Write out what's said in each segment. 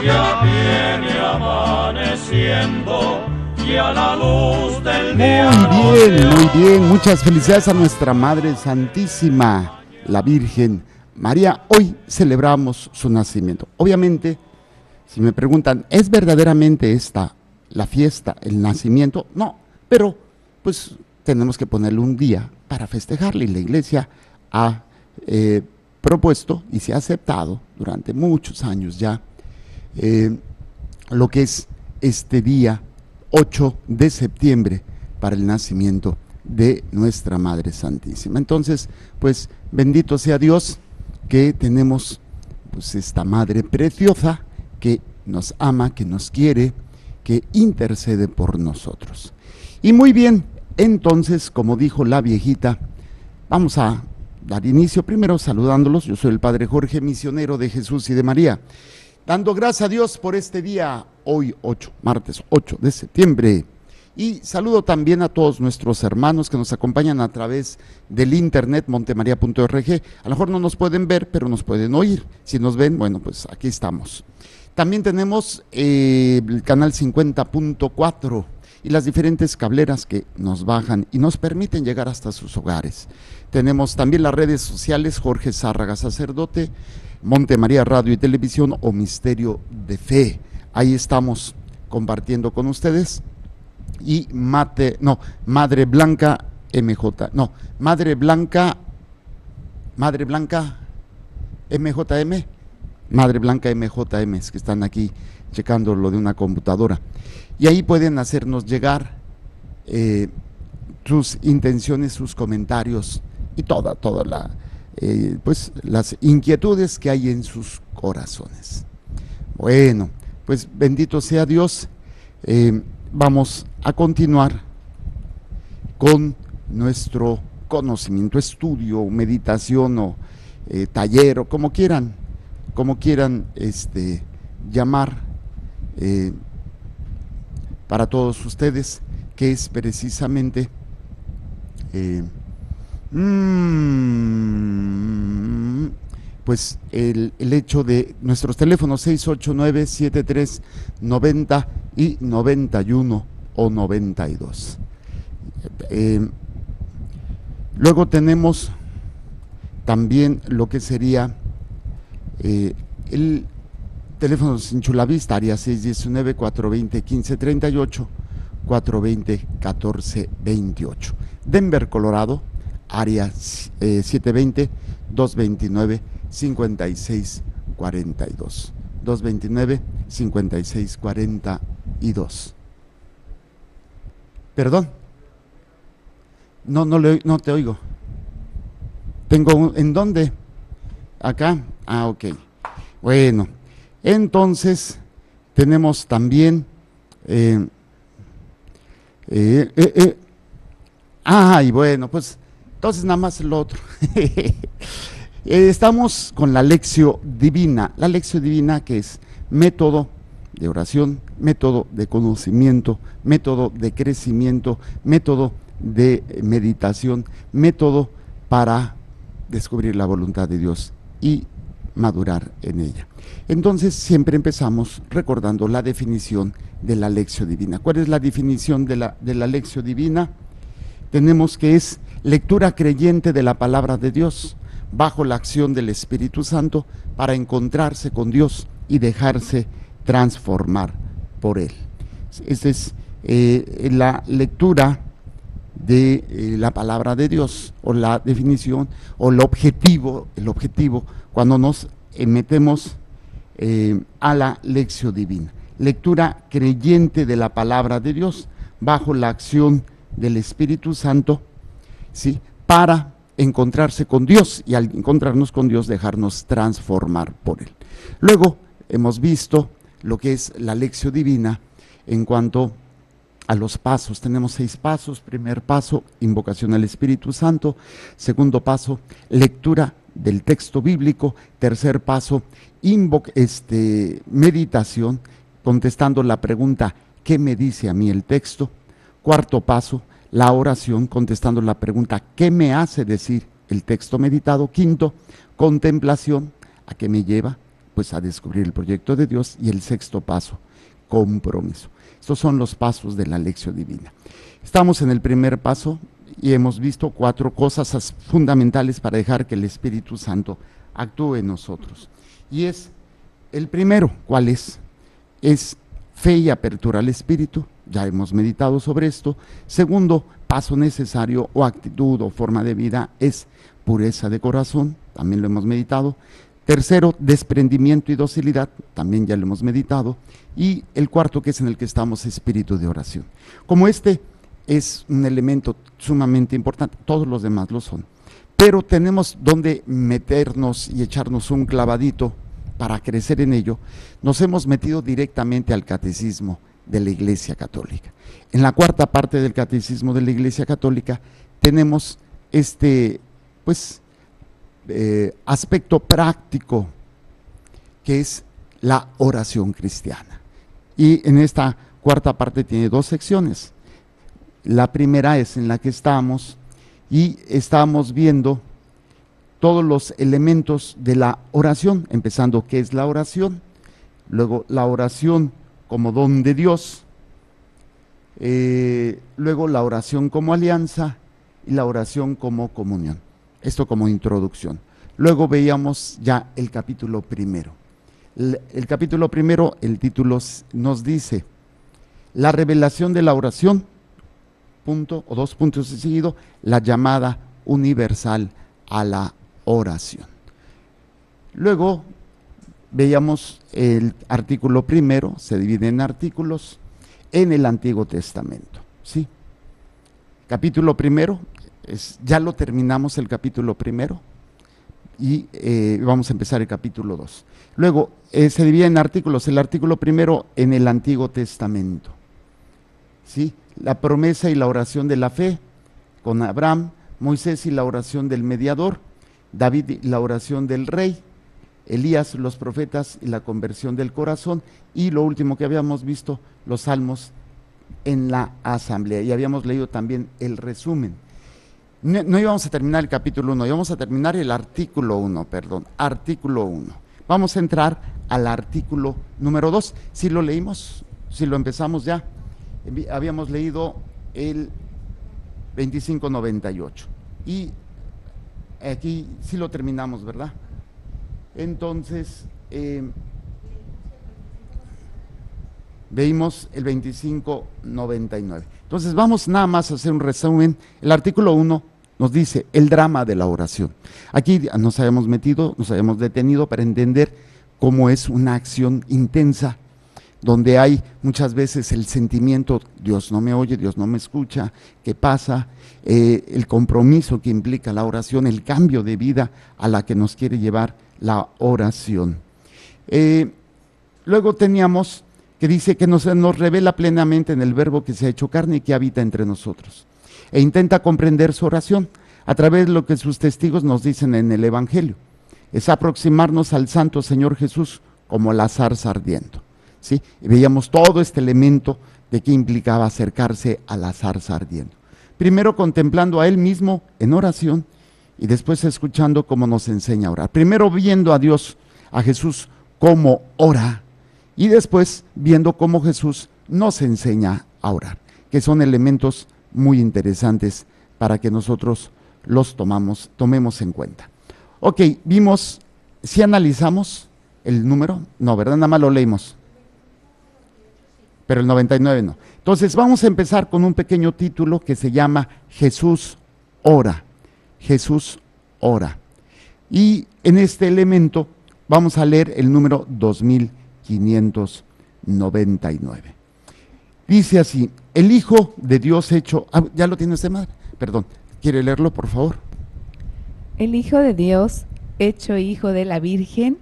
Ya viene amaneciendo y a la luz del día. Muy bien, muchas felicidades a nuestra Madre Santísima, la Virgen María. Hoy celebramos su nacimiento. Obviamente, si me preguntan, ¿es verdaderamente esta la fiesta, el nacimiento? No, pero pues tenemos que ponerle un día para festejarle, y la Iglesia ha propuesto y se ha aceptado durante muchos años ya lo que es este día 8 de septiembre para el nacimiento de nuestra Madre Santísima. Entonces, pues bendito sea Dios que tenemos pues esta Madre preciosa que nos ama, que nos quiere, que intercede por nosotros. Y muy bien, entonces, como dijo la viejita, vamos a dar inicio primero saludándolos. Yo soy el Padre Jorge, misionero de Jesús y de María, dando gracias a Dios por este día, hoy martes 8 de septiembre. Y saludo también a todos nuestros hermanos que nos acompañan a través del internet, montemaria.org. A lo mejor no nos pueden ver, pero nos pueden oír. Si nos ven, bueno, pues aquí estamos. También tenemos el canal 50.4 y las diferentes cableras que nos bajan y nos permiten llegar hasta sus hogares. Tenemos también las redes sociales, Jorge Zárraga Sacerdote, Montemaría Radio y Televisión o Misterio de Fe. Ahí estamos compartiendo con ustedes. Y Madre Blanca MJM, Madre Blanca MJM, es que están aquí checando lo de una computadora. Y ahí pueden hacernos llegar sus intenciones, sus comentarios y toda pues las inquietudes que hay en sus corazones. Bueno, pues bendito sea Dios. Vamos a continuar con nuestro conocimiento, estudio, meditación o taller o como quieran llamar para todos ustedes, que es precisamente pues el hecho de nuestros teléfonos 689-7390 y 91 o 92. Luego tenemos también lo que sería el teléfono sin Chulavista, área 619-420-1538, 420-1428. Denver, Colorado, área 720-229-5642. 229-5642. Perdón. No te oigo. ¿En dónde? Acá. Ok. Bueno, entonces tenemos también y bueno, pues entonces nada más lo otro. Estamos con la Lectio Divina. La Lectio Divina, que es método de oración, método de conocimiento, método de crecimiento, método de meditación, método para descubrir la voluntad de Dios y madurar en ella. Entonces siempre empezamos recordando la definición de la Lectio Divina. ¿Cuál es la definición de la Lectio Divina? Tenemos que es lectura creyente de la palabra de Dios bajo la acción del Espíritu Santo para encontrarse con Dios y dejarse transformar por Él. Esta es la lectura de la palabra de Dios, o la definición, o el objetivo cuando nos metemos a la Lectio Divina. Lectura creyente de la palabra de Dios bajo la acción del Espíritu Santo, ¿sí?, para encontrarse con Dios, y al encontrarnos con Dios dejarnos transformar por Él. Luego hemos visto lo que es la Lectio Divina en cuanto a los pasos. Tenemos 6 pasos. Primer paso, invocación al Espíritu Santo. Segundo paso, lectura del texto bíblico. Tercer paso, meditación, contestando la pregunta, ¿qué me dice a mí el texto? Cuarto paso, la oración, contestando la pregunta, ¿qué me hace decir el texto meditado? Quinto, contemplación, ¿a qué me lleva? pues a descubrir el proyecto de Dios. Y el sexto paso, compromiso. Estos son los pasos de la Lección Divina. Estamos en el primer paso y hemos visto 4 cosas fundamentales para dejar que el Espíritu Santo actúe en nosotros. Y es el primero, ¿cuál es? Es fe y apertura al Espíritu, ya hemos meditado sobre esto. Segundo, paso necesario o actitud o forma de vida es pureza de corazón, también lo hemos meditado. Tercero, desprendimiento y docilidad, también ya lo hemos meditado. Y el cuarto, que es en el que estamos, espíritu de oración. Como este es un elemento sumamente importante, todos los demás lo son, pero tenemos donde meternos y echarnos un clavadito para crecer en ello. Nos hemos metido directamente al catecismo de la Iglesia Católica. En la cuarta parte del catecismo de la Iglesia Católica tenemos este, pues, aspecto práctico, que es la oración cristiana. Y en esta cuarta parte tiene 2 secciones. La primera es en la que estamos y estamos viendo todos los elementos de la oración, empezando qué es la oración, luego la oración como don de Dios, luego la oración como alianza y la oración como comunión. Esto como introducción. Luego veíamos ya el capítulo primero. El capítulo primero, el título nos dice, la revelación de la oración, punto o 2 puntos seguidos, la llamada universal a la oración. Luego veíamos el artículo primero, se divide en artículos en el Antiguo Testamento, ¿sí? Capítulo primero, ya lo terminamos el capítulo primero y vamos a empezar el capítulo 2. Luego se divide en artículos, el artículo primero en el Antiguo Testamento, ¿sí? La promesa y la oración de la fe con Abraham, Moisés y la oración del mediador, David y la oración del rey, Elías, los profetas y la conversión del corazón, y lo último que habíamos visto, los salmos en la asamblea, y habíamos leído también el resumen. No íbamos a terminar el capítulo 1, íbamos a terminar el artículo 1, artículo 1. Vamos a entrar al artículo número 2. ¿Sí lo leímos? ¿Sí lo empezamos ya? Habíamos leído el 2598 y aquí sí lo terminamos, ¿verdad? Entonces veimos el 2599. Entonces vamos nada más a hacer un resumen. El artículo 1 nos dice el drama de la oración. Aquí nos habíamos metido, nos habíamos detenido para entender cómo es una acción intensa, donde hay muchas veces el sentimiento, Dios no me oye, Dios no me escucha, ¿qué pasa? El compromiso que implica la oración, el cambio de vida a la que nos quiere llevar la oración. Luego teníamos que dice que nos revela plenamente en el Verbo que se ha hecho carne y que habita entre nosotros, e intenta comprender su oración a través de lo que sus testigos nos dicen en el Evangelio. Es aproximarnos al Santo Señor Jesús como la zarza ardiendo, ¿sí? Y veíamos todo este elemento de qué implicaba acercarse a la zarza ardiendo. Primero contemplando a Él mismo en oración y después escuchando cómo nos enseña a orar. Primero viendo a Dios, a Jesús, cómo ora, y después viendo cómo Jesús nos enseña a orar, que son elementos muy interesantes para que nosotros los tomemos en cuenta. Ok, vimos, si analizamos el número, no, ¿verdad? Nada más lo leímos, pero el 99 no. Entonces vamos a empezar con un pequeño título que se llama Jesús ora. Jesús ora. Y en este elemento vamos a leer el número 2599. Dice así, el Hijo de Dios hecho... ¿ya lo tiene usted, madre? Perdón, ¿quiere leerlo, por favor? El Hijo de Dios, hecho Hijo de la Virgen,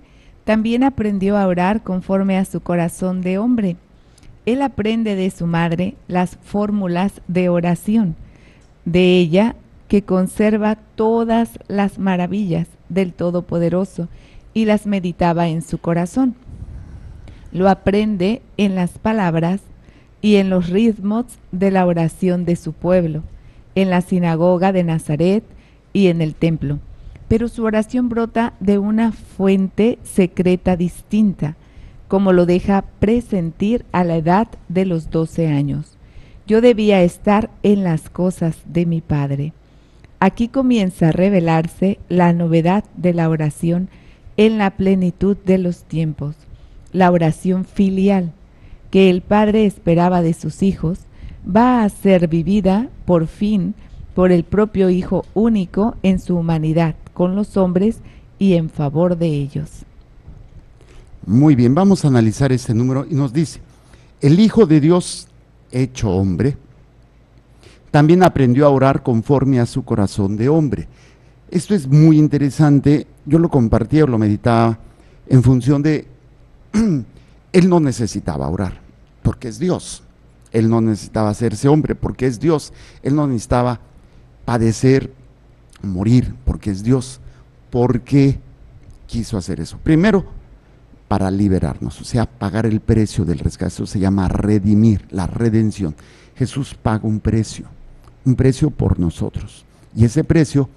también aprendió a orar conforme a su corazón de hombre. Él aprende de su madre las fórmulas de oración, de ella que conserva todas las maravillas del Todopoderoso y las meditaba en su corazón. Lo aprende en las palabras y en los ritmos de la oración de su pueblo, en la sinagoga de Nazaret y en el templo, pero su oración brota de una fuente secreta distinta, como lo deja presentir a la edad de los 12 años. Yo debía estar en las cosas de mi Padre. Aquí comienza a revelarse la novedad de la oración en la plenitud de los tiempos, la oración filial, que el Padre esperaba de sus hijos, va a ser vivida, por fin, por el propio Hijo único en su humanidad, con los hombres y en favor de ellos. Muy bien, vamos a analizar este número y nos dice, el Hijo de Dios hecho hombre, también aprendió a orar conforme a su corazón de hombre. Esto es muy interesante, yo lo compartía o lo meditaba en función de, él no necesitaba orar, porque es Dios. Él no necesitaba hacerse hombre, porque es Dios. Él no necesitaba padecer, morir, porque es Dios. ¿Por qué quiso hacer eso? Primero, para liberarnos, o sea, pagar el precio del rescate. Eso se llama redimir, la redención. Jesús paga un precio por nosotros. Y ese precio,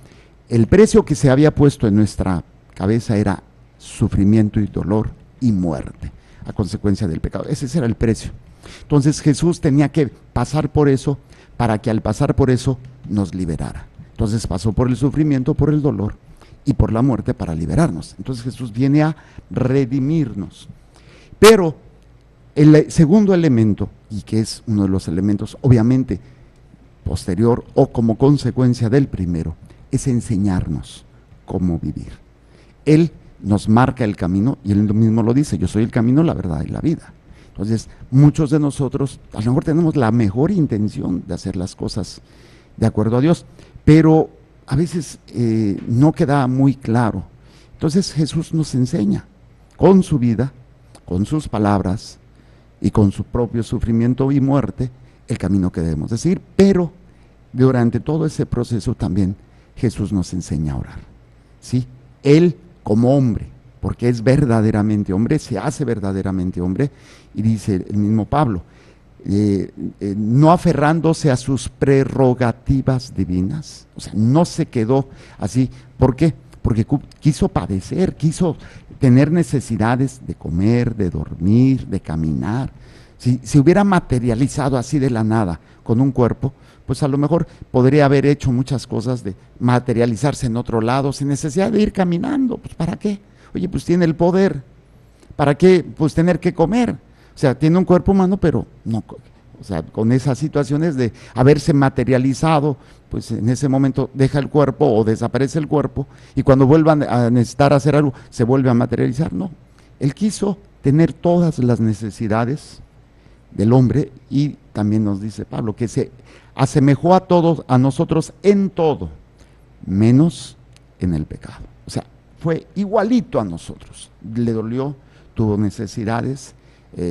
el precio que se había puesto en nuestra cabeza era sufrimiento y dolor y muerte, a consecuencia del pecado. Ese era el precio. Entonces Jesús tenía que pasar por eso, para que al pasar por eso nos liberara. Entonces pasó por el sufrimiento, por el dolor y por la muerte para liberarnos. Entonces Jesús viene a redimirnos. Pero el segundo elemento, y que es uno de los elementos obviamente posterior o como consecuencia del primero, es enseñarnos cómo vivir. Él nos marca el camino y él mismo lo dice, yo soy el camino, la verdad y la vida. Entonces, muchos de nosotros, a lo mejor tenemos la mejor intención de hacer las cosas de acuerdo a Dios, pero a veces no queda muy claro. Entonces Jesús nos enseña con su vida, con sus palabras y con su propio sufrimiento y muerte, el camino que debemos de seguir, pero durante todo ese proceso también Jesús nos enseña a orar, ¿sí? Él como hombre, porque es verdaderamente hombre, se hace verdaderamente hombre, y dice el mismo Pablo, no aferrándose a sus prerrogativas divinas, o sea, no se quedó así. ¿Por qué? Porque quiso padecer, quiso tener necesidades de comer, de dormir, de caminar. Si se hubiera materializado así de la nada con un cuerpo, pues a lo mejor podría haber hecho muchas cosas de materializarse en otro lado sin necesidad de ir caminando. Pues ¿para qué? Oye, pues tiene el poder. ¿Para qué? Pues tener que comer. O sea, tiene un cuerpo humano, pero no, o sea, con esas situaciones de haberse materializado, pues en ese momento deja el cuerpo o desaparece el cuerpo, y cuando vuelvan a necesitar hacer algo, se vuelve a materializar. No, él quiso tener todas las necesidades del hombre, y también nos dice Pablo que se asemejó a todos, a nosotros en todo, menos en el pecado. O sea, fue igualito a nosotros, le dolió, tuvo necesidades.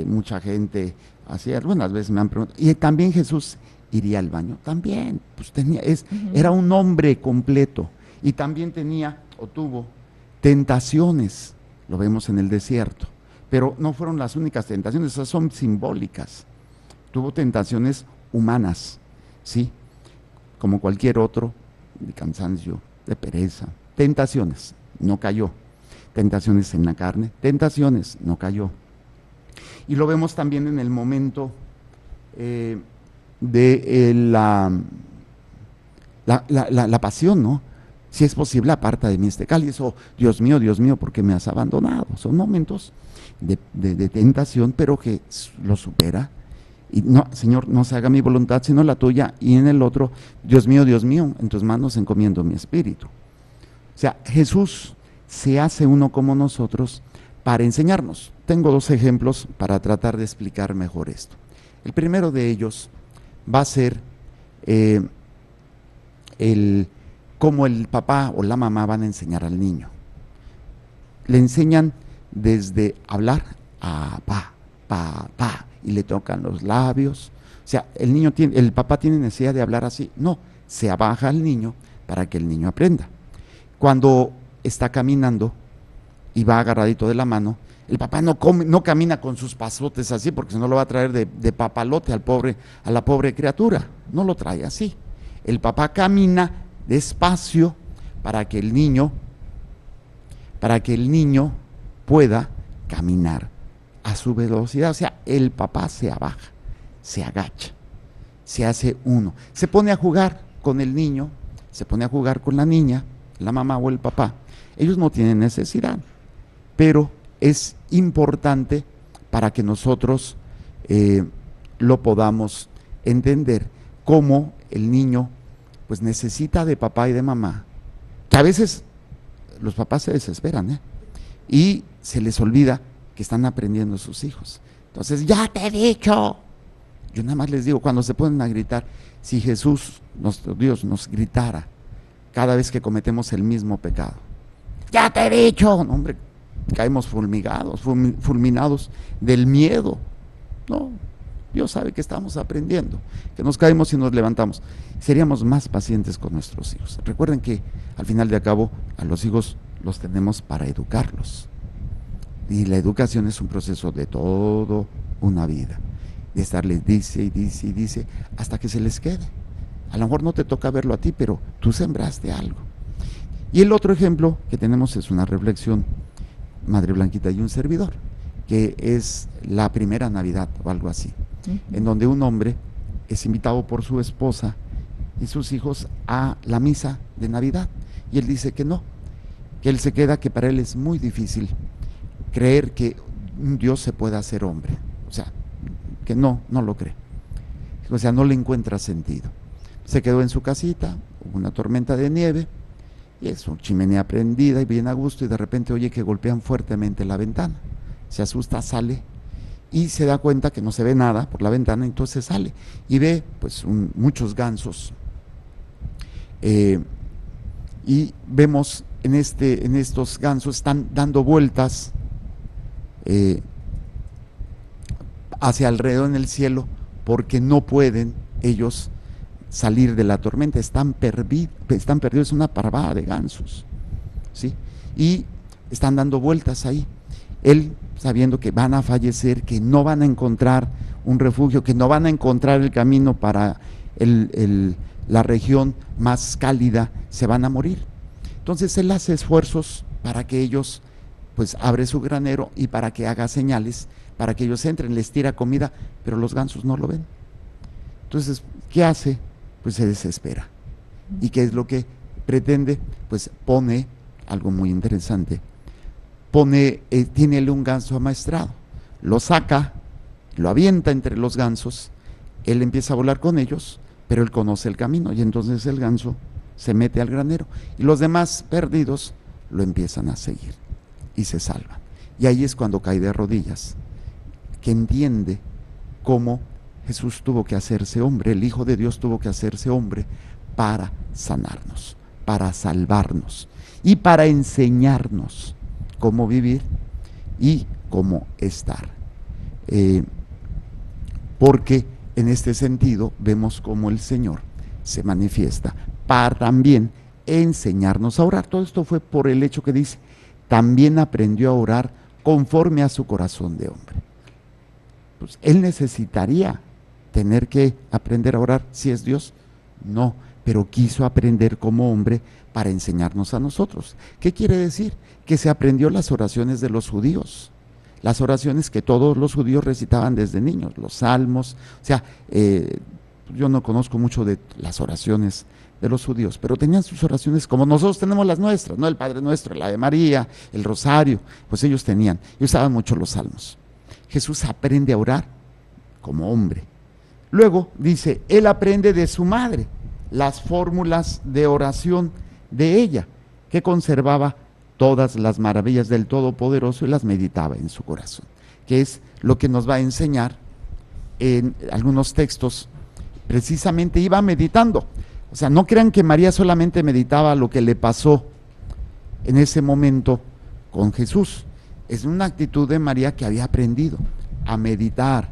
Mucha gente hacía, algunas veces me han preguntado, y también Jesús iría al baño, también, pues era un hombre completo, y también tenía o tuvo tentaciones, lo vemos en el desierto, pero no fueron las únicas tentaciones, esas son simbólicas. Tuvo tentaciones humanas, sí, como cualquier otro, de cansancio, de pereza, tentaciones, no cayó. Tentaciones en la carne, tentaciones, no cayó. Y lo vemos también en el momento de la pasión, ¿no? Si es posible, aparta de mí este cáliz, o Dios mío, ¿por qué me has abandonado? Son momentos de tentación, pero que lo supera. Y no, Señor, no se haga mi voluntad sino la tuya. Y en el otro, Dios mío, en tus manos encomiendo mi espíritu. O sea, Jesús se hace uno como nosotros para enseñarnos. Tengo dos ejemplos para tratar de explicar mejor esto. El primero de ellos va a ser cómo el papá o la mamá van a enseñar al niño. Le enseñan desde hablar a pa, y le tocan los labios. O sea, el papá tiene necesidad de hablar así. No, se abaja al niño para que el niño aprenda. Cuando está caminando y va agarradito de la mano, el papá no camina con sus pasotes así, porque si no lo va a traer de papalote a la pobre criatura. No lo trae así. El papá camina despacio para que el niño para que el niño pueda caminar a su velocidad. O sea, el papá se abaja, se agacha, se hace uno, se pone a jugar con el niño, se pone a jugar con la niña, la mamá o el papá. Ellos no tienen necesidad, pero es importante para que nosotros lo podamos entender, cómo el niño pues necesita de papá y de mamá, que a veces los papás se desesperan, y se les olvida que están aprendiendo sus hijos. Entonces, ya te he dicho. Yo nada más les digo, cuando se ponen a gritar, si Jesús, nuestro Dios, nos gritara cada vez que cometemos el mismo pecado, ya te he dicho, no, hombre, caemos fulminados del miedo. No, Dios sabe que estamos aprendiendo, que nos caemos y nos levantamos. Seríamos más pacientes con nuestros hijos. Recuerden que al final de cabo a los hijos los tenemos para educarlos, y la educación es un proceso de toda una vida, de estarles dice y dice y dice hasta que se les quede. A lo mejor no te toca verlo a ti, pero tú sembraste algo. Y el otro ejemplo que tenemos es una reflexión, Madre Blanquita y un servidor, que es la primera Navidad o algo así, en donde un hombre es invitado por su esposa y sus hijos a la misa de Navidad, y él dice que no, que él se queda, que para él es muy difícil creer que un Dios se pueda hacer hombre, o sea, que no lo cree, o sea, no le encuentra sentido. Se quedó en su casita, hubo una tormenta de nieve, y es una chimenea prendida y bien a gusto, y de repente oye que golpean fuertemente la ventana, se asusta, sale, y se da cuenta que no se ve nada por la ventana, entonces sale, y ve pues muchos gansos, y vemos en estos gansos están dando vueltas hacia alrededor en el cielo, porque no pueden ellos salir de la tormenta, están perdidos, es una parvada de gansos, ¿sí? Y están dando vueltas ahí, él sabiendo que van a fallecer, que no van a encontrar un refugio, que no van a encontrar el camino para la región más cálida, se van a morir. Entonces él hace esfuerzos para que ellos, pues abre su granero y para que haga señales, para que ellos entren, les tira comida, pero los gansos no lo ven. Entonces, ¿qué hace? Pues se desespera. ¿Y qué es lo que pretende? Pues pone algo muy interesante. Tiene un ganso amaestrado, lo saca, lo avienta entre los gansos, él empieza a volar con ellos, pero él conoce el camino, y entonces el ganso se mete al granero, y los demás perdidos lo empiezan a seguir, y se salvan. Y ahí es cuando cae de rodillas, que entiende cómo Jesús tuvo que hacerse hombre, el Hijo de Dios tuvo que hacerse hombre para sanarnos, para salvarnos, y para enseñarnos cómo vivir y cómo estar. Porque en este sentido vemos cómo el Señor se manifiesta para también enseñarnos a orar. Todo esto fue por el hecho que dice, también aprendió a orar conforme a su corazón de hombre. Pues él necesitaría tener que aprender a orar si es Dios, no, pero quiso aprender como hombre para enseñarnos a nosotros. ¿Qué quiere decir? Que se aprendió las oraciones de los judíos, las oraciones que todos los judíos recitaban desde niños, los salmos. O sea, yo no conozco mucho de las oraciones de los judíos, pero tenían sus oraciones como nosotros tenemos las nuestras, ¿no? El Padre Nuestro, la Ave María, el Rosario, pues ellos usaban mucho los salmos. Jesús aprende a orar como hombre. Luego dice, él aprende de su madre las fórmulas de oración de ella, que conservaba todas las maravillas del Todopoderoso y las meditaba en su corazón, que es lo que nos va a enseñar en algunos textos. Precisamente iba meditando. O sea, no crean que María solamente meditaba lo que le pasó en ese momento con Jesús. Es una actitud de María que había aprendido a meditar,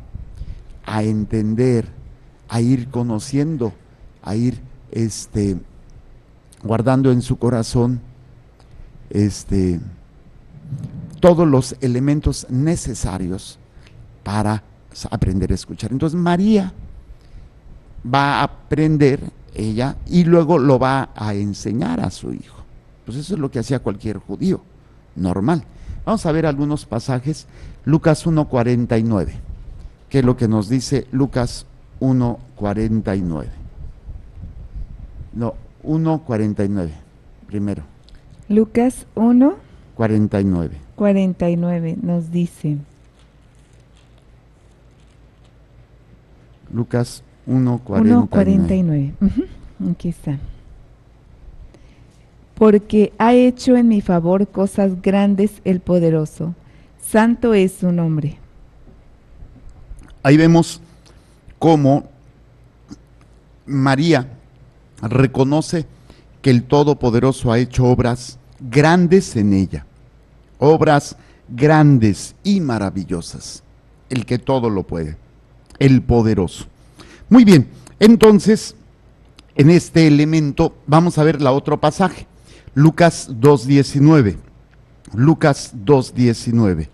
a entender, a ir conociendo, a ir guardando en su corazón todos los elementos necesarios para aprender a escuchar. Entonces María va a aprender ella y luego lo va a enseñar a su hijo. Pues eso es lo que hacía cualquier judío, normal. Vamos a ver algunos pasajes. Lucas 1:49. ¿Qué es lo que nos dice Lucas 1:49? No, 1:49, primero. Lucas 1, 49. 49 nos dice. Lucas 1:49. 1:49. Aquí está. Porque ha hecho en mi favor cosas grandes el poderoso. Santo es su nombre. Ahí vemos cómo María reconoce que el Todopoderoso ha hecho obras grandes en ella, obras grandes y maravillosas, el que todo lo puede, el poderoso. Muy bien, entonces, en este elemento vamos a ver el otro pasaje, Lucas 2:19. Lucas 2:19.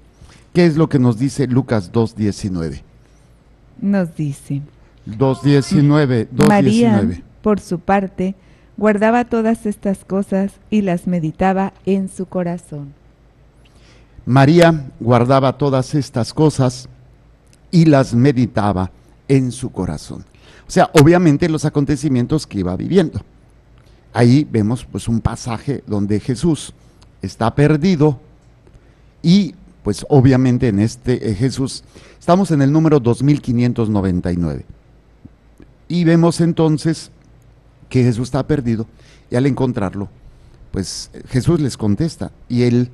¿Qué es lo que nos dice Lucas 2:19? Nos dice. 2:19. María, por su parte, guardaba todas estas cosas y las meditaba en su corazón. María guardaba todas estas cosas y las meditaba en su corazón. O sea, obviamente los acontecimientos que iba viviendo. Ahí vemos pues un pasaje donde Jesús está perdido y pues obviamente en este Jesús, estamos en el número 2599. Y vemos entonces que Jesús está perdido y al encontrarlo, pues Jesús les contesta y él,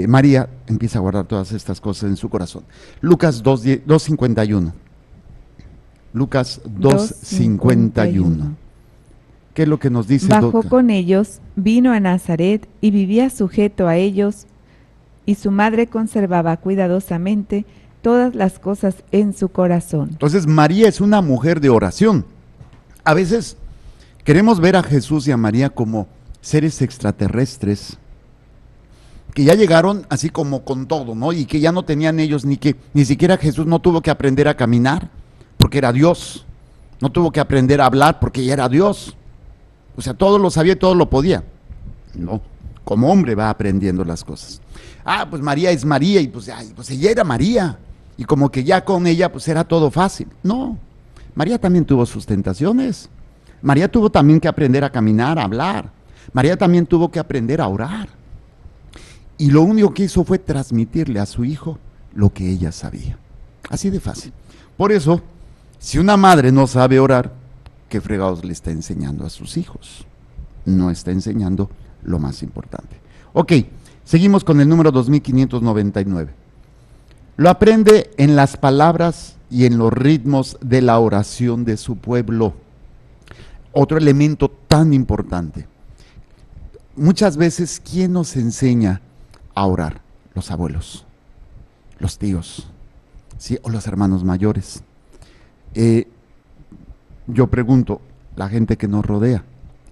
María, empieza a guardar todas estas cosas en su corazón. Lucas 2:51. Lucas 2:51. ¿Qué es lo que nos dice? Bajó con ellos, vino a Nazaret y vivía sujeto a ellos, y su madre conservaba cuidadosamente todas las cosas en su corazón. Entonces María es una mujer de oración. A veces queremos ver a Jesús y a María como seres extraterrestres que ya llegaron así como con todo, ¿no? Y que ya no tenían ellos ni siquiera Jesús no tuvo que aprender a caminar porque era Dios, no tuvo que aprender a hablar porque ya era Dios. O sea, todo lo sabía y todo lo podía. No, como hombre va aprendiendo las cosas. Ah, pues María es María y pues ella era María. Y como que ya con ella pues era todo fácil. No, María también tuvo sus tentaciones. María tuvo también que aprender a caminar, a hablar. María también tuvo que aprender a orar. Y lo único que hizo fue transmitirle a su hijo lo que ella sabía. Así de fácil. Por eso, si una madre no sabe orar, ¿qué fregados le está enseñando a sus hijos? No está enseñando lo más importante. Ok, seguimos con el número 2599. Lo aprende en las palabras y en los ritmos de la oración de su pueblo. Otro elemento tan importante. Muchas veces, ¿quién nos enseña a orar? Los abuelos, los tíos, ¿sí? O los hermanos mayores. Yo pregunto, la gente que nos rodea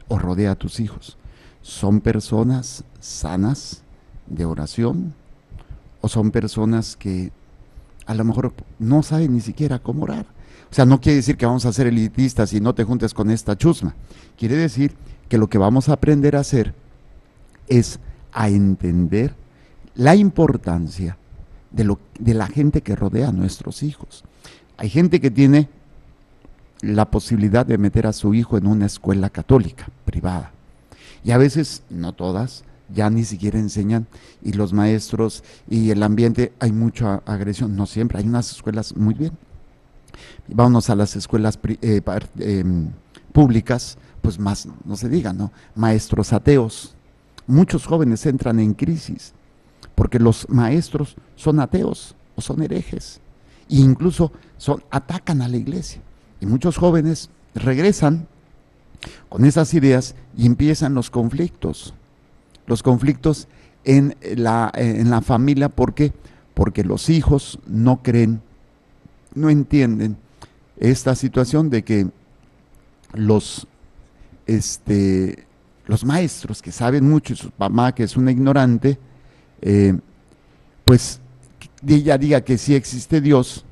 o rodea a tus hijos, ¿son personas sanas de oración? ¿O son personas que a lo mejor no saben ni siquiera cómo orar? O sea, no quiere decir que vamos a ser elitistas y no te juntes con esta chusma. Quiere decir que lo que vamos a aprender a hacer es a entender la importancia de la gente que rodea a nuestros hijos. Hay gente que tiene la posibilidad de meter a su hijo en una escuela católica, privada. Y a veces, no todas, ya ni siquiera enseñan, y los maestros y el ambiente, hay mucha agresión, no siempre, hay unas escuelas muy bien. Vámonos a las escuelas públicas, pues más, no se diga, ¿no? Maestros ateos. Muchos jóvenes entran en crisis, porque los maestros son ateos o son herejes, e incluso atacan a la iglesia. Y muchos jóvenes regresan con esas ideas y empiezan los conflictos en la familia. ¿Por qué? Porque los hijos no creen, no entienden esta situación de que los maestros que saben mucho y su mamá que es una ignorante, pues ella diga que sí existe Dios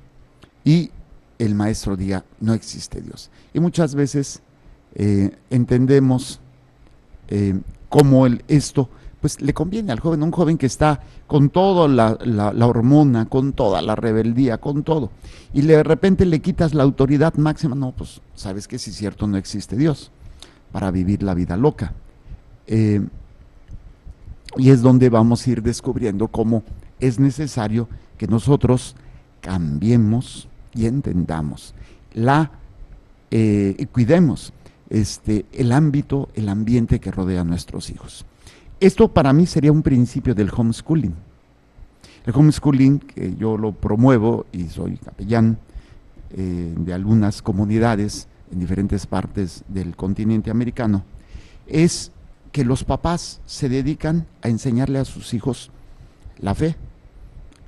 y el maestro diga no existe Dios. Y muchas veces entendemos cómo esto pues le conviene al joven, un joven que está con toda la hormona, con toda la rebeldía, con todo, y de repente le quitas la autoridad máxima. No, pues sabes que sí es cierto, no existe Dios para vivir la vida loca. Y es donde vamos a ir descubriendo cómo es necesario que nosotros cambiemos y entendamos y cuidemos el ámbito, el ambiente que rodea a nuestros hijos. Esto para mí sería un principio del homeschooling. El homeschooling, que yo lo promuevo y soy capellán de algunas comunidades en diferentes partes del continente americano, es que los papás se dedican a enseñarle a sus hijos la fe,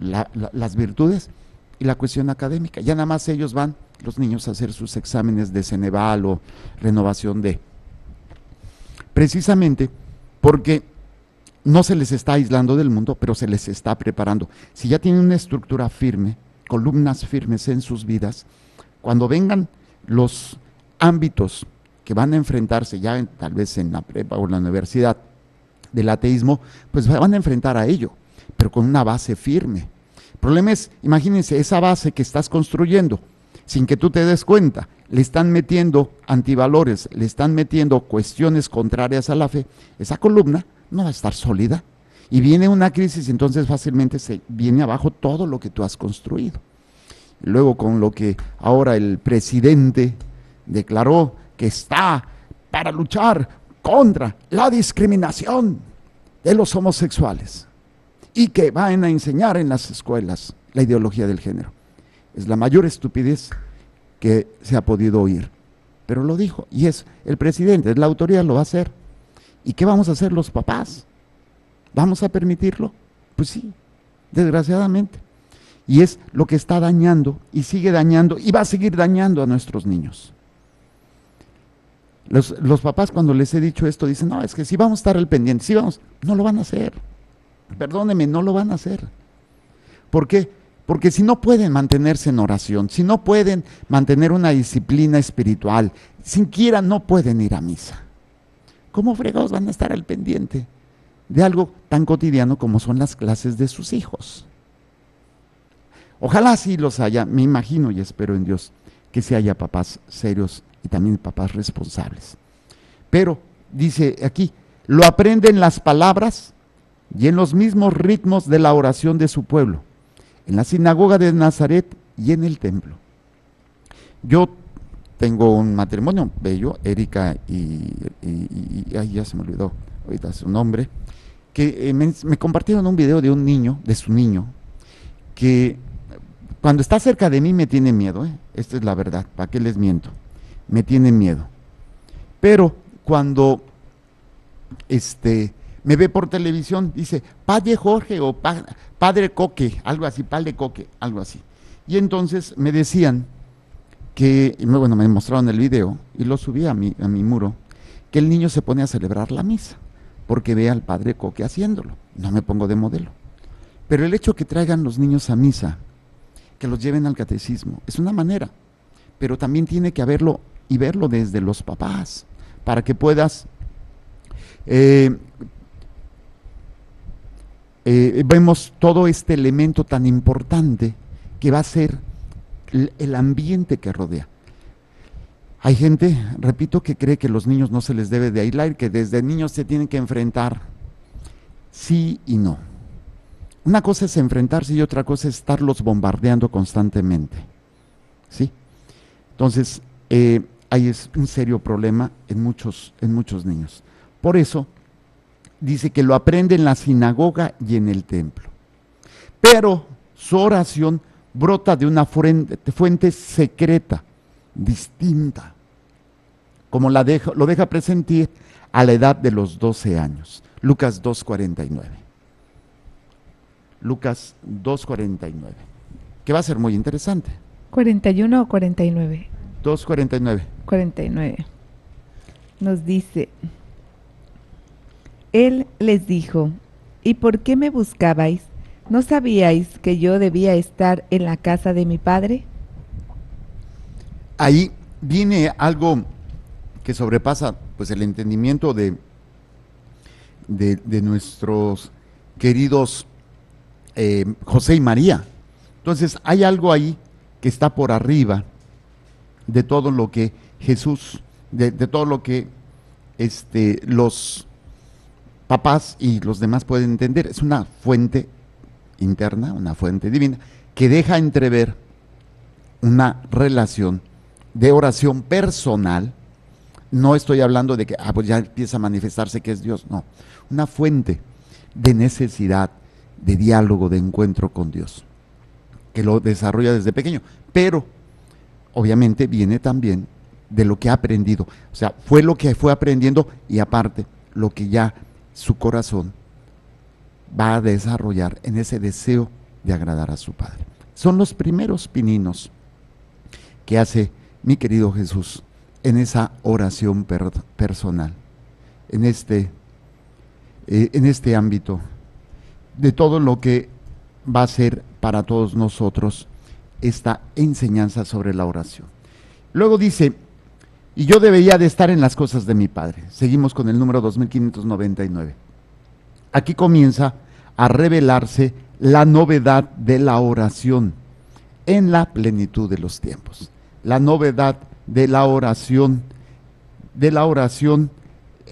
las virtudes y la cuestión académica. Ya nada más ellos van, los niños, a hacer sus exámenes de Ceneval o renovación de. Precisamente porque no se les está aislando del mundo, pero se les está preparando. Si ya tienen una estructura firme, columnas firmes en sus vidas, cuando vengan los ámbitos que van a enfrentarse ya tal vez en la prepa o en la universidad del ateísmo, pues van a enfrentar a ello, pero con una base firme. El problema es, imagínense, esa base que estás construyendo, sin que tú te des cuenta, le están metiendo antivalores, le están metiendo cuestiones contrarias a la fe, esa columna no va a estar sólida. Y viene una crisis, entonces fácilmente se viene abajo todo lo que tú has construido. Y luego con lo que ahora el presidente declaró que está para luchar contra la discriminación de los homosexuales y que van a enseñar en las escuelas la ideología del género. Es la mayor estupidez que se ha podido oír, pero lo dijo, y es el presidente, es la autoridad, lo va a hacer. ¿Y qué vamos a hacer los papás? ¿Vamos a permitirlo? Pues sí, desgraciadamente. Y es lo que está dañando y sigue dañando y va a seguir dañando a nuestros niños. Los papás, cuando les he dicho esto, dicen, no, es que sí vamos a estar al pendiente, sí vamos, no lo van a hacer. Perdóneme, no lo van a hacer. ¿Por qué? Porque si no pueden mantenerse en oración, si no pueden mantener una disciplina espiritual, siquiera no pueden ir a misa, ¿cómo fregados van a estar al pendiente de algo tan cotidiano como son las clases de sus hijos? Ojalá sí los haya, me imagino y espero en Dios que sí haya papás serios y también papás responsables. Pero, dice aquí, lo aprenden las palabras y en los mismos ritmos de la oración de su pueblo, en la sinagoga de Nazaret y en el templo. Yo tengo un matrimonio bello, Erika y ay, ya se me olvidó ahorita su nombre, que me compartieron un video de un niño, de su niño, que cuando está cerca de mí me tiene miedo, esta es la verdad, ¿para qué les miento? Me tiene miedo. Pero cuando me ve por televisión, dice, Padre Jorge o Padre Coque, algo así, Padre Coque, algo así. Y entonces me decían que, bueno, me mostraron el video y lo subí a mi muro, que el niño se pone a celebrar la misa, porque ve al Padre Coque haciéndolo. No me pongo de modelo. Pero el hecho que traigan los niños a misa, que los lleven al catecismo, es una manera, pero también tiene que haberlo y verlo desde los papás, para que puedas vemos todo este elemento tan importante que va a ser el ambiente que rodea. Hay gente, repito, que cree que los niños no se les debe de aislar, que desde niños se tienen que enfrentar. Sí y no. Una cosa es enfrentarse y otra cosa es estarlos bombardeando constantemente. ¿Sí? Entonces, ahí es un serio problema en muchos niños. Por eso, dice que lo aprende en la sinagoga y en el templo. Pero su oración brota de una fuente secreta, distinta, como lo deja presentir a la edad de los 12 años. Lucas 2:49. Lucas 2:49, que va a ser muy interesante. ¿41 o 49? 2:49. 49. Nos dice, Él les dijo, ¿y por qué me buscabais? ¿No sabíais que yo debía estar en la casa de mi padre? Ahí viene algo que sobrepasa pues el entendimiento de de nuestros queridos José y María. Entonces hay algo ahí que está por arriba de todo lo que Jesús, de todo lo que los papás y los demás pueden entender. Es una fuente interna, una fuente divina, que deja entrever una relación de oración personal. No estoy hablando de que pues ya empieza a manifestarse que es Dios, no. Una fuente de necesidad, de diálogo, de encuentro con Dios, que lo desarrolla desde pequeño, pero obviamente viene también de lo que ha aprendido. O sea, fue lo que fue aprendiendo y aparte lo que ya su corazón va a desarrollar en ese deseo de agradar a su Padre. Son los primeros pininos que hace mi querido Jesús en esa oración personal, en este ámbito de todo lo que va a ser para todos nosotros esta enseñanza sobre la oración. Luego dice, y yo debería de estar en las cosas de mi Padre. Seguimos con el número 2599. Aquí comienza a revelarse la novedad de la oración en la plenitud de los tiempos. La novedad de la oración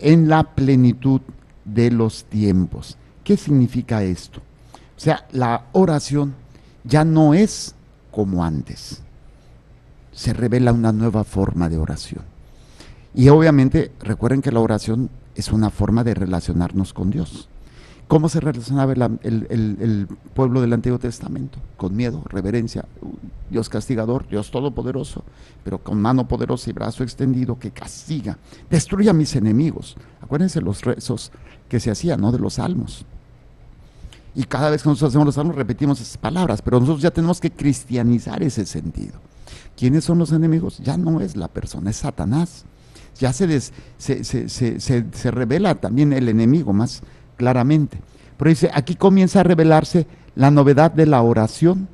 en la plenitud de los tiempos. ¿Qué significa esto? O sea, la oración ya no es como antes. Se revela una nueva forma de oración. Y obviamente, recuerden que la oración es una forma de relacionarnos con Dios. ¿Cómo se relacionaba el pueblo del Antiguo Testamento? Con miedo, reverencia, Dios castigador, Dios todopoderoso, pero con mano poderosa y brazo extendido que castiga, destruye a mis enemigos. Acuérdense los rezos que se hacían, ¿no? De los salmos. Y cada vez que nosotros hacemos los salmos repetimos esas palabras, pero nosotros ya tenemos que cristianizar ese sentido. ¿Quiénes son los enemigos? Ya no es la persona, es Satanás. Ya se revela también el enemigo más claramente. Pero dice, aquí comienza a revelarse la novedad de la oración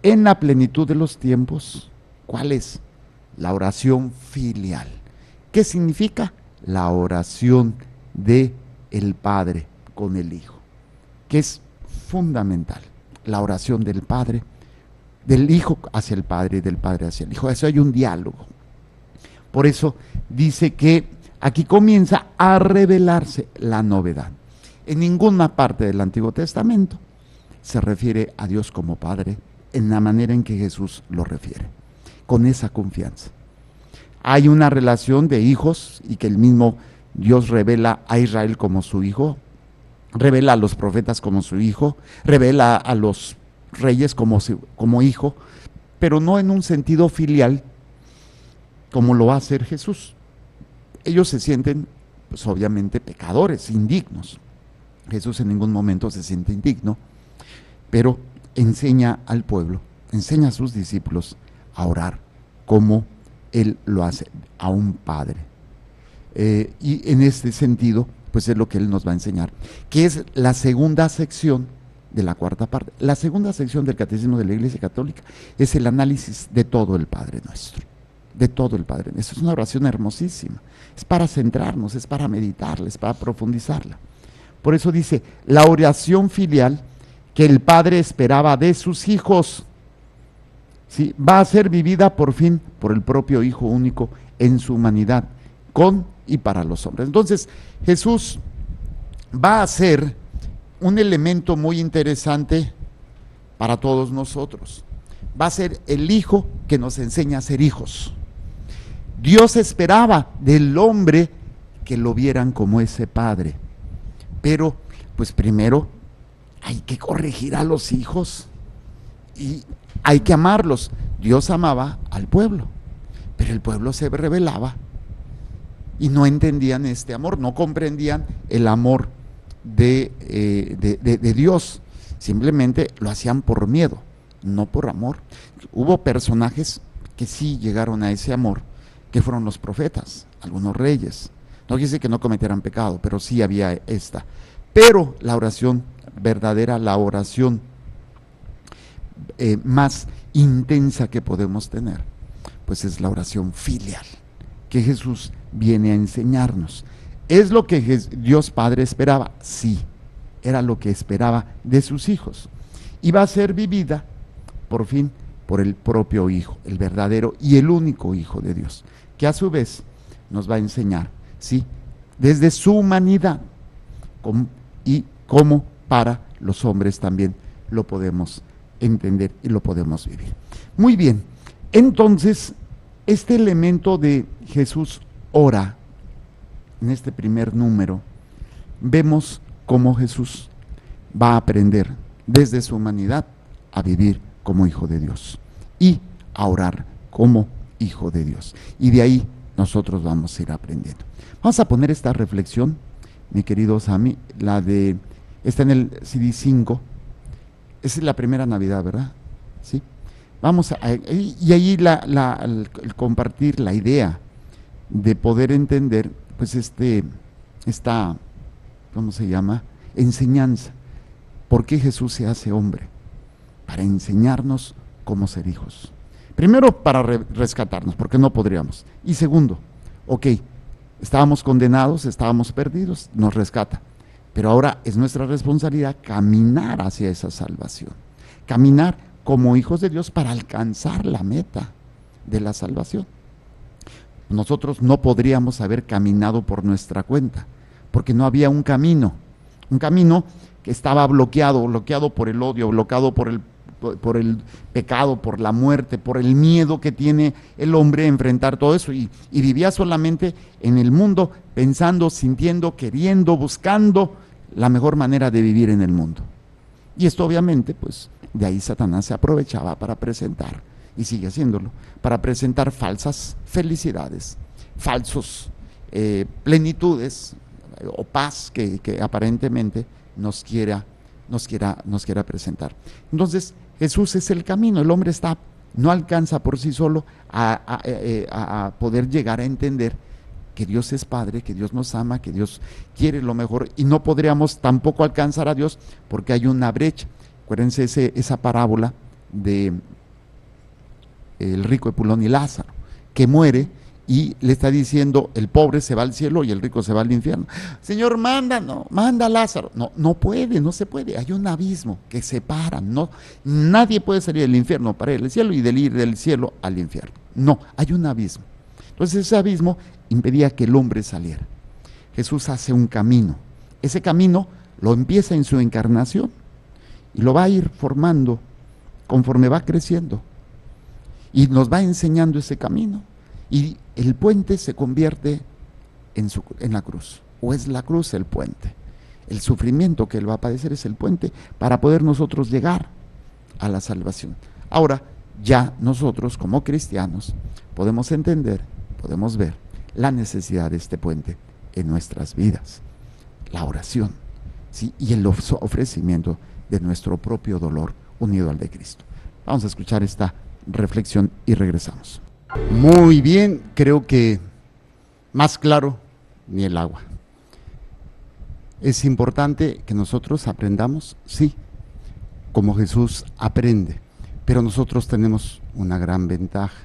en la plenitud de los tiempos. ¿Cuál es? La oración filial. ¿Qué significa? La oración de el Padre con el Hijo, que es fundamental. La oración del Padre, del Hijo hacia el Padre y del Padre hacia el Hijo. Eso hay un diálogo. Por eso dice que aquí comienza a revelarse la novedad. En ninguna parte del Antiguo Testamento se refiere a Dios como Padre en la manera en que Jesús lo refiere, con esa confianza. Hay una relación de hijos y que el mismo Dios revela a Israel como su hijo, revela a los profetas como su hijo, revela a los reyes como hijo, pero no en un sentido filial como lo va a hacer Jesús. Ellos se sienten, pues obviamente, pecadores, indignos. Jesús en ningún momento se siente indigno, pero enseña al pueblo, enseña a sus discípulos a orar como Él lo hace, a un Padre. Y en este sentido, pues es lo que Él nos va a enseñar, que es la segunda sección de la cuarta parte. La segunda sección del Catecismo de la Iglesia Católica es el análisis de todo el Padre Nuestro. De todo el Padre Nuestro. Es una oración hermosísima. Es para centrarnos, es para meditarla, es para profundizarla. Por eso dice, la oración filial que el Padre esperaba de sus hijos, ¿sí?, va a ser vivida por fin por el propio Hijo único en su humanidad, con y para los hombres. Entonces, Jesús va a ser un elemento muy interesante para todos nosotros. Va a ser el Hijo que nos enseña a ser hijos. Dios esperaba del hombre que lo vieran como ese Padre, pero pues primero hay que corregir a los hijos y hay que amarlos. Dios amaba al pueblo, pero el pueblo se rebelaba y no entendían este amor, no comprendían el amor de Dios, simplemente lo hacían por miedo, no por amor. Hubo personajes que sí llegaron a ese amor, que fueron los profetas, algunos reyes. No quiere decir que no cometieran pecado, pero sí había esta. Pero la oración verdadera, la oración más intensa que podemos tener, pues es la oración filial, que Jesús viene a enseñarnos. ¿Es lo que Dios Padre esperaba? Sí, era lo que esperaba de sus hijos. Y va a ser vivida, por fin, por el propio Hijo, el verdadero y el único Hijo de Dios, que a su vez nos va a enseñar, sí, desde su humanidad, y cómo para los hombres también lo podemos entender y lo podemos vivir. Muy bien, entonces, este elemento de Jesús ora, en este primer número, vemos cómo Jesús va a aprender desde su humanidad a vivir como Hijo de Dios y a orar como Hijo de Dios. Y de ahí nosotros vamos a ir aprendiendo. Vamos a poner esta reflexión, mi querido Sami, está en el CD 5, esa es la primera Navidad, ¿verdad? Sí. Vamos y ahí el compartir la idea de poder entender, pues esta, ¿cómo se llama? Enseñanza. ¿Por qué Jesús se hace hombre? Para enseñarnos cómo ser hijos. Primero, para rescatarnos, porque no podríamos. Y segundo, ok, estábamos condenados, estábamos perdidos, nos rescata. Pero ahora es nuestra responsabilidad caminar hacia esa salvación. Caminar como hijos de Dios para alcanzar la meta de la salvación. Nosotros no podríamos haber caminado por nuestra cuenta, porque no había un camino que estaba bloqueado por el odio, bloqueado por el pecado, por la muerte, por el miedo que tiene el hombre a enfrentar todo eso, y vivía solamente en el mundo, pensando, sintiendo, queriendo, buscando la mejor manera de vivir en el mundo. Y esto obviamente, pues, de ahí Satanás se aprovechaba para presentar, y sigue haciéndolo, para presentar falsas felicidades, falsos plenitudes o paz que aparentemente nos quiera presentar. Entonces, Jesús es el camino. El hombre no alcanza por sí solo a poder llegar a entender que Dios es Padre, que Dios nos ama, que Dios quiere lo mejor, y no podríamos tampoco alcanzar a Dios porque hay una brecha. Acuérdense esa parábola de el rico Epulón y Lázaro, que muere y le está diciendo, el pobre se va al cielo y el rico se va al infierno. Señor, manda a Lázaro. No puede, no se puede. Hay un abismo que separa. Nadie puede salir del infierno para ir al cielo y ir del cielo al infierno. No, hay un abismo. Entonces ese abismo impedía que el hombre saliera. Jesús hace un camino. Ese camino lo empieza en su encarnación y lo va a ir formando conforme va creciendo. Y nos va enseñando ese camino. Y el puente se convierte en la cruz. O es la cruz el puente. El sufrimiento que él va a padecer es el puente para poder nosotros llegar a la salvación. Ahora, ya nosotros como cristianos podemos entender, podemos ver la necesidad de este puente en nuestras vidas. La oración, ¿sí? Y el ofrecimiento de nuestro propio dolor unido al de Cristo. Vamos a escuchar esta reflexión y regresamos. Muy bien, creo que más claro ni el agua. Es importante que nosotros aprendamos, sí, como Jesús aprende, pero nosotros tenemos una gran ventaja,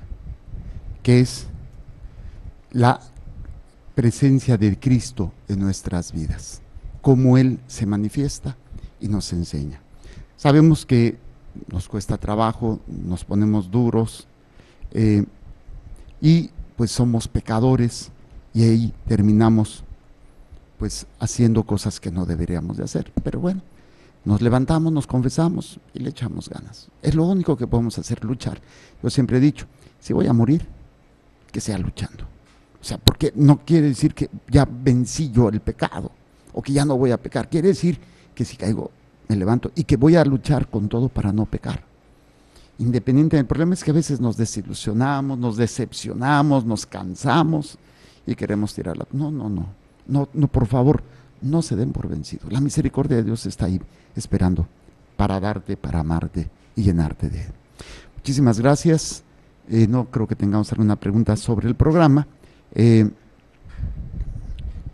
que es la presencia de Cristo en nuestras vidas, cómo Él se manifiesta y nos enseña. Sabemos que nos cuesta trabajo, nos ponemos duros, y pues somos pecadores, y ahí terminamos pues haciendo cosas que no deberíamos de hacer, pero bueno, nos levantamos, nos confesamos y le echamos ganas. Es lo único que podemos hacer, luchar. Yo siempre he dicho, si voy a morir, que sea luchando. O sea, porque no quiere decir que ya vencí yo el pecado, o que ya no voy a pecar. Quiere decir que si caigo, me levanto, y que voy a luchar con todo para no pecar. Independiente, el problema es que a veces nos desilusionamos, nos decepcionamos, nos cansamos y queremos tirarla. No, por favor, no se den por vencidos. La misericordia de Dios está ahí esperando para darte, para amarte y llenarte de Él. Muchísimas gracias. No creo que tengamos alguna pregunta sobre el programa.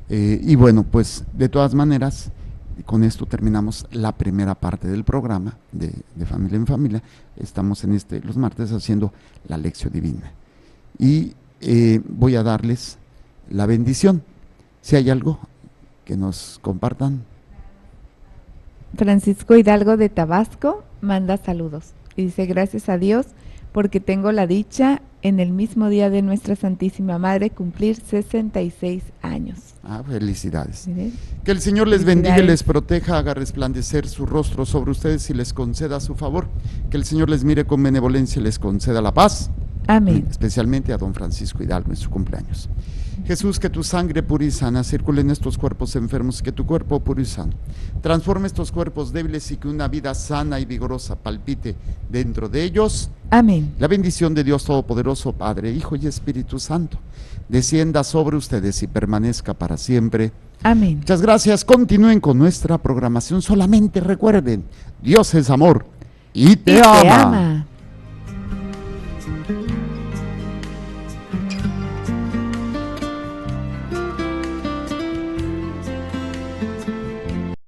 Y bueno, pues de todas maneras, con esto terminamos la primera parte del programa de Familia en Familia. Estamos en los martes haciendo la lección divina. Y voy a darles la bendición. Si hay algo que nos compartan. Francisco Hidalgo de Tabasco manda saludos y dice: gracias a Dios porque tengo la dicha en el mismo día de nuestra Santísima Madre cumplir 66 años. Felicidades. Mire. Que el Señor les bendiga y Felicidades. les proteja, haga resplandecer su rostro sobre ustedes y les conceda su favor. Que el Señor les mire con benevolencia y les conceda la paz. Amén. Especialmente a don Francisco Hidalgo en su cumpleaños. Jesús, que tu sangre pura y sana circule en estos cuerpos enfermos, que tu cuerpo puro y sano transforme estos cuerpos débiles y que una vida sana y vigorosa palpite dentro de ellos. Amén. La bendición de Dios Todopoderoso, Padre, Hijo y Espíritu Santo, descienda sobre ustedes y permanezca para siempre. Amén. Muchas gracias. Continúen con nuestra programación. Solamente recuerden, Dios es amor y te Y ama. te ama.